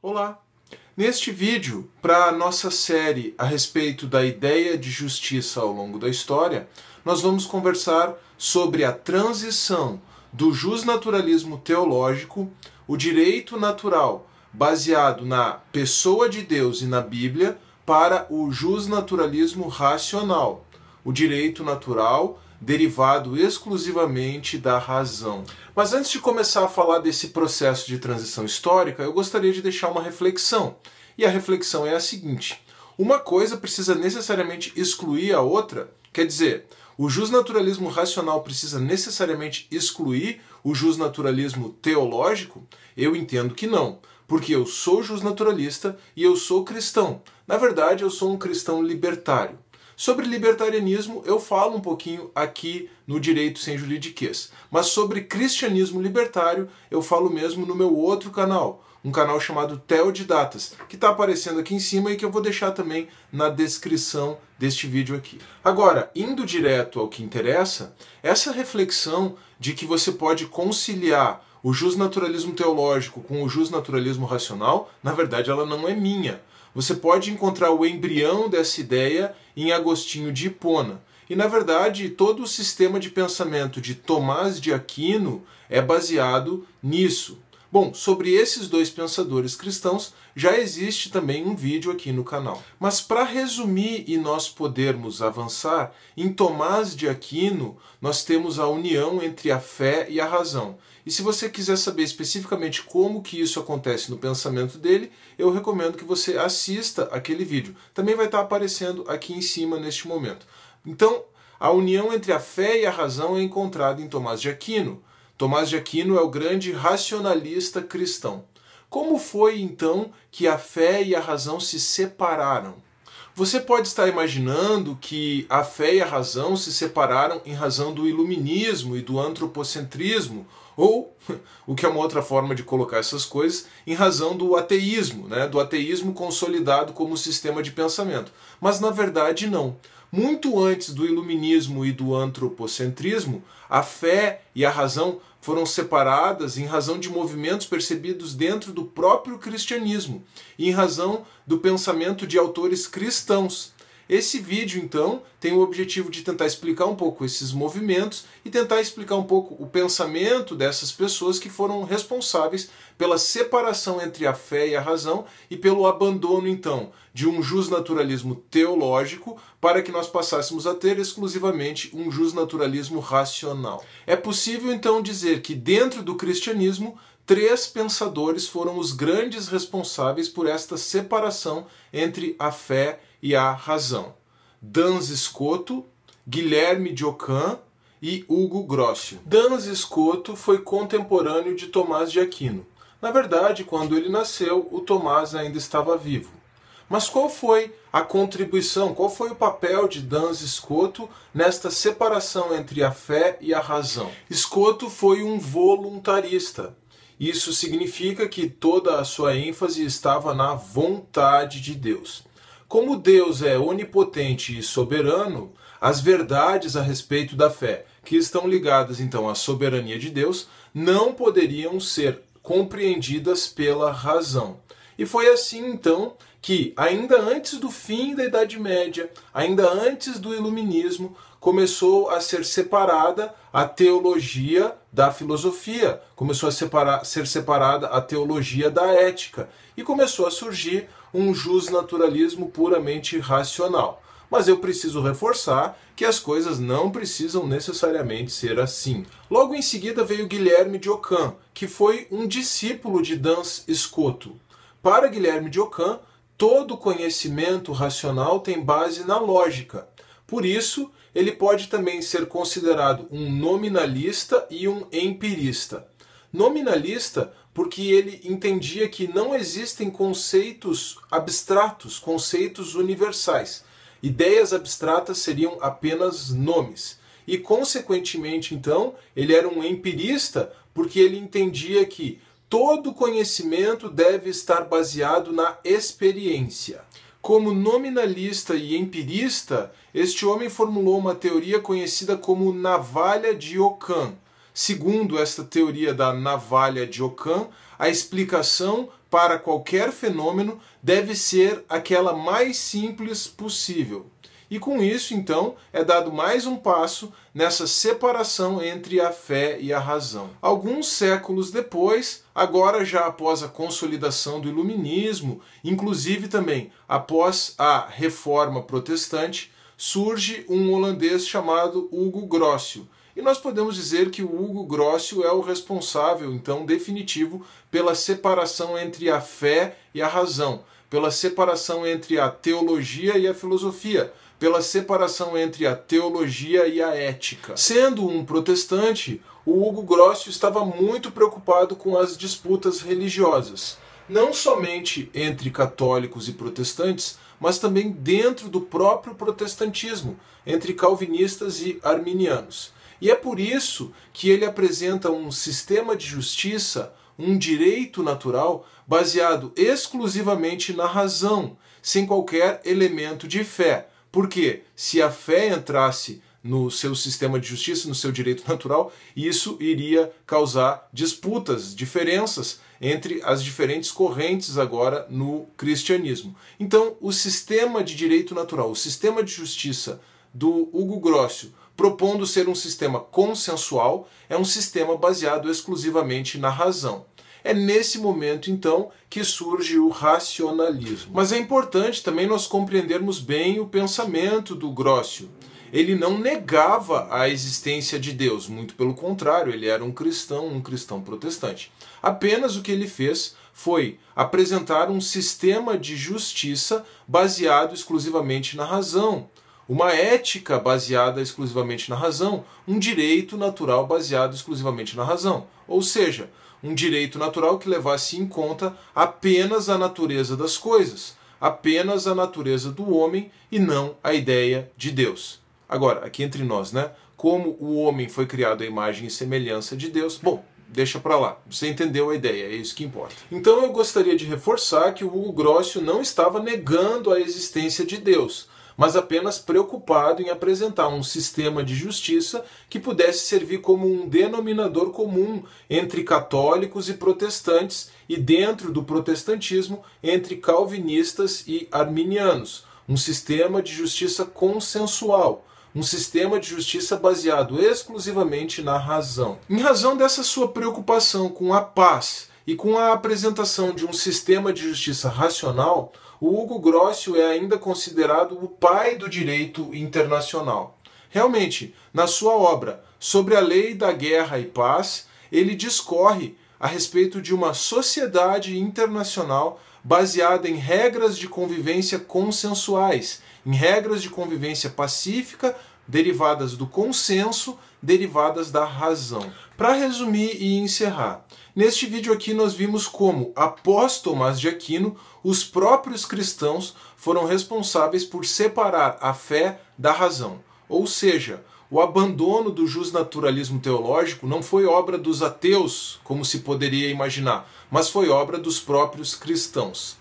Olá! Neste vídeo, para a nossa série a respeito da ideia de justiça ao longo da história, nós vamos conversar sobre a transição do justnaturalismo teológico, o direito natural baseado na pessoa de Deus e na Bíblia, para o justnaturalismo racional, o direito natural derivado exclusivamente da razão. Mas antes de começar a falar desse processo de transição histórica, eu gostaria de deixar uma reflexão. E a reflexão é a seguinte: uma coisa precisa necessariamente excluir a outra? Quer dizer, o justnaturalismo racional precisa necessariamente excluir o justnaturalismo teológico? Eu entendo que não, porque eu sou justnaturalista e eu sou cristão. Na verdade, eu sou um cristão libertário. Sobre libertarianismo eu falo um pouquinho aqui no Direito Sem Juridiquês, mas sobre cristianismo libertário eu falo mesmo no meu outro canal, um canal chamado Teodidatas, que está aparecendo aqui em cima e que eu vou deixar também na descrição deste vídeo aqui. Agora, indo direto ao que interessa, essa reflexão de que você pode conciliar o justnaturalismo teológico com o justnaturalismo racional, na verdade ela não é minha. Você pode encontrar o embrião dessa ideia em Agostinho de Hipona. E, na verdade, todo o sistema de pensamento de Tomás de Aquino é baseado nisso. Bom, sobre esses dois pensadores cristãos já existe também um vídeo aqui no canal. Mas para resumir e nós podermos avançar, em Tomás de Aquino nós temos a união entre a fé e a razão. E se você quiser saber especificamente como que isso acontece no pensamento dele, eu recomendo que você assista aquele vídeo. Também vai estar aparecendo aqui em cima neste momento. Então, a união entre a fé e a razão é encontrada em Tomás de Aquino. Tomás de Aquino é o grande racionalista cristão. Como foi, então, que a fé e a razão se separaram? Você pode estar imaginando que a fé e a razão se separaram em razão do iluminismo e do antropocentrismo, ou, o que é uma outra forma de colocar essas coisas, em razão do ateísmo, do ateísmo consolidado como sistema de pensamento. Mas na verdade não. Muito antes do iluminismo e do antropocentrismo, a fé e a razão foram separadas em razão de movimentos percebidos dentro do próprio cristianismo e em razão do pensamento de autores cristãos. Esse vídeo, então, tem o objetivo de tentar explicar um pouco esses movimentos e tentar explicar um pouco o pensamento dessas pessoas que foram responsáveis pela separação entre a fé e a razão e pelo abandono, então, de um justnaturalismo teológico para que nós passássemos a ter exclusivamente um justnaturalismo racional. É possível, então, dizer que dentro do cristianismo, três pensadores foram os grandes responsáveis por esta separação entre a fé e a razão: Duns Scoto, Guilherme de Ockham e Hugo Grossio. Duns Scoto foi contemporâneo de Tomás de Aquino. Na verdade, quando ele nasceu, o Tomás ainda estava vivo. Mas qual foi a contribuição, qual foi o papel de Duns Scoto nesta separação entre a fé e a razão? Scoto foi um voluntarista. Isso significa que toda a sua ênfase estava na vontade de Deus. Como Deus é onipotente e soberano, as verdades a respeito da fé, que estão ligadas então à soberania de Deus, não poderiam ser compreendidas pela razão. E foi assim então que, ainda antes do fim da Idade Média, ainda antes do Iluminismo, começou a ser separada a teologia da filosofia, começou a ser separada a teologia da ética, e começou a surgir um justnaturalismo puramente racional. Mas eu preciso reforçar que as coisas não precisam necessariamente ser assim. Logo em seguida veio Guilherme de Ockham, que foi um discípulo de Duns Scoto. Para Guilherme de Ockham, todo conhecimento racional tem base na lógica. Por isso, ele pode também ser considerado um nominalista e um empirista. Nominalista porque ele entendia que não existem conceitos abstratos, conceitos universais. Ideias abstratas seriam apenas nomes. E, consequentemente, então, ele era um empirista porque ele entendia que todo conhecimento deve estar baseado na experiência. Como nominalista e empirista, este homem formulou uma teoria conhecida como navalha de Ockham. Segundo esta teoria da navalha de Ockham, a explicação para qualquer fenômeno deve ser aquela mais simples possível. E com isso, então, é dado mais um passo nessa separação entre a fé e a razão. Alguns séculos depois, agora já após a consolidação do Iluminismo, inclusive também após a Reforma Protestante, surge um holandês chamado Hugo Grotius. E nós podemos dizer que o Hugo Grotius é o responsável, então, definitivo pela separação entre a fé e a razão, pela separação entre a teologia e a filosofia, pela separação entre a teologia e a ética. Sendo um protestante, o Hugo Grotius estava muito preocupado com as disputas religiosas, não somente entre católicos e protestantes, mas também dentro do próprio protestantismo, entre calvinistas e arminianos. E é por isso que ele apresenta um sistema de justiça, um direito natural, baseado exclusivamente na razão, sem qualquer elemento de fé. Porque se a fé entrasse no seu sistema de justiça, no seu direito natural, isso iria causar disputas, diferenças entre as diferentes correntes agora no cristianismo. Então, o sistema de direito natural, o sistema de justiça do Hugo Grotius, propondo ser um sistema consensual, é um sistema baseado exclusivamente na razão. É nesse momento, então, que surge o racionalismo. Mas é importante também nós compreendermos bem o pensamento do Grotius. Ele não negava a existência de Deus, muito pelo contrário, ele era um cristão protestante. Apenas o que ele fez foi apresentar um sistema de justiça baseado exclusivamente na razão, uma ética baseada exclusivamente na razão, um direito natural baseado exclusivamente na razão. Ou seja, um direito natural que levasse em conta apenas a natureza das coisas, apenas a natureza do homem e não a ideia de Deus. Agora, aqui entre nós, né? Como o homem foi criado à imagem e semelhança de Deus, bom, deixa pra lá. Você entendeu a ideia, é isso que importa. Então eu gostaria de reforçar que o Hugo Grotius não estava negando a existência de Deus, mas apenas preocupado em apresentar um sistema de justiça que pudesse servir como um denominador comum entre católicos e protestantes e dentro do protestantismo entre calvinistas e arminianos. Um sistema de justiça consensual, um sistema de justiça baseado exclusivamente na razão. Em razão dessa sua preocupação com a paz e com a apresentação de um sistema de justiça racional, o Hugo Grotius é ainda considerado o pai do direito internacional. Realmente, na sua obra Sobre a Lei da Guerra e Paz, ele discorre a respeito de uma sociedade internacional baseada em regras de convivência consensuais, em regras de convivência pacífica, derivadas do consenso, derivadas da razão. Para resumir e encerrar, neste vídeo aqui nós vimos como, após Tomás de Aquino, os próprios cristãos foram responsáveis por separar a fé da razão. Ou seja, o abandono do justnaturalismo teológico não foi obra dos ateus, como se poderia imaginar, mas foi obra dos próprios cristãos.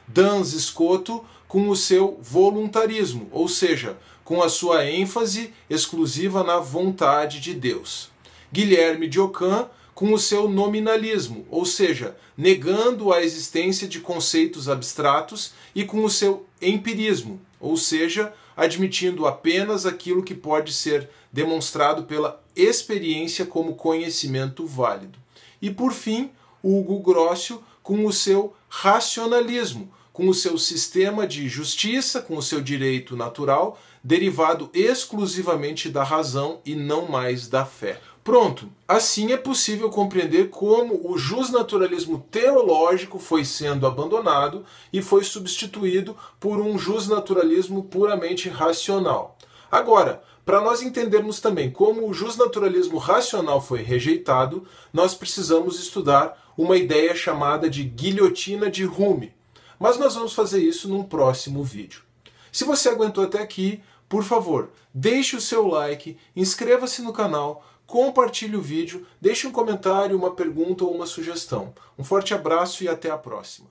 Duns Scoto com o seu voluntarismo, ou seja, com a sua ênfase exclusiva na vontade de Deus. Guilherme de Ockham com o seu nominalismo, ou seja, negando a existência de conceitos abstratos, e com o seu empirismo, ou seja, admitindo apenas aquilo que pode ser demonstrado pela experiência como conhecimento válido. E por fim, Hugo Grotius com o seu racionalismo, com o seu sistema de justiça, com o seu direito natural, derivado exclusivamente da razão e não mais da fé. Pronto, assim é possível compreender como o justnaturalismo teológico foi sendo abandonado e foi substituído por um justnaturalismo puramente racional. Agora, para nós entendermos também como o justnaturalismo racional foi rejeitado, nós precisamos estudar uma ideia chamada de guilhotina de Hume. Mas nós vamos fazer isso num próximo vídeo. Se você aguentou até aqui, por favor, deixe o seu like, inscreva-se no canal, compartilhe o vídeo, deixe um comentário, uma pergunta ou uma sugestão. Um forte abraço e até a próxima.